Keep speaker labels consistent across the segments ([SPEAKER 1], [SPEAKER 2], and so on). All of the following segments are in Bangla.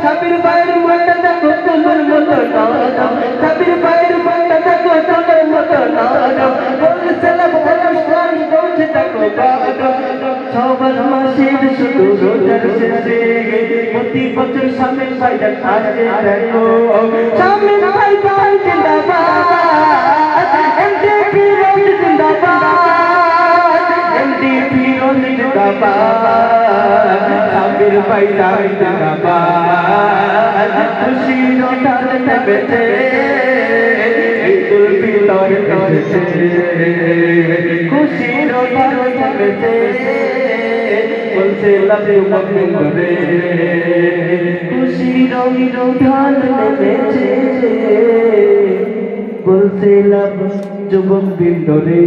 [SPEAKER 1] সাবির ভাইয়ের মনটা দেখো তোমার মতো নরম, সাবির ভাইয়ের মনটা দেখো তোমার মতো নরম, বলছিলাম অনুষ্ঠান বলছে দেখো সবার মাসের শুধু রোজার শেষে প্রতি বছর সামনে ভাইটা আসে দেখো সামনে ভাই জিন্দাবাদ, এমডিপি রোজ জিন্দাবাদ, এমডিপি রোজ জিন্দাবাদ, সাবির ভাই জিন্দাবাদ, খুশির ঢাল নেমেছে, ঈদুল ফিতর এসেছে, খুশির ঢাল নেমেছে, বলছে লাভ ইউ মুমিন রে, খুশির ঢাল নেমেছে, বলছে লাভ যুবক বৃন্দ রে।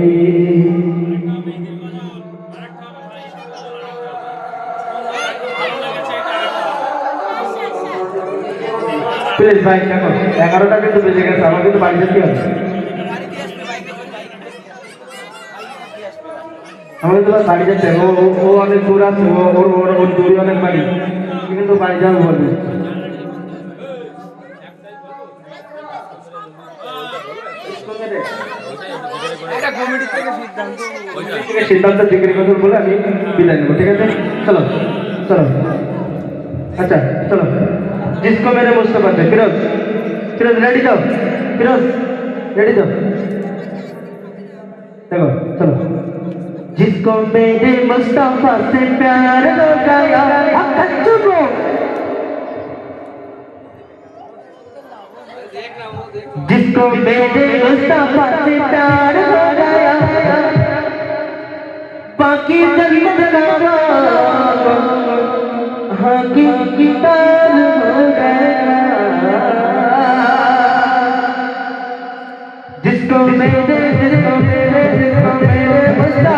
[SPEAKER 1] প্লিজ ভাই দেখো 11টা কিন্তু বেজে গেছে, আমার কিন্তু বাড়ি যেতে হবে, আমাদের তো বাড়ি যেতে, ও অনেক দূর আছে, ওর দূরে অনেক বাড়ি, কিন্তু বাড়ি যাবো বলবে। সিদ্ধান্ত ডিগ্রি কথা বলে আমি বিদায় নেবো, ঠিক আছে? চলো চলো, আচ্ছা চলো। जिसको मेरे मुस्तफा से फिरोज, फिरोज रेडी जाओ, फिरोज रेडी जाओ, देखो चलो। जिसको मेरे मुस्तफा से प्यार हो गया, जिसको मेरे मुस्तफा से प्यार हो गया, बाकी जन्नत का हाँ की किताब हो गया, जिसको मेरे मुस्तफा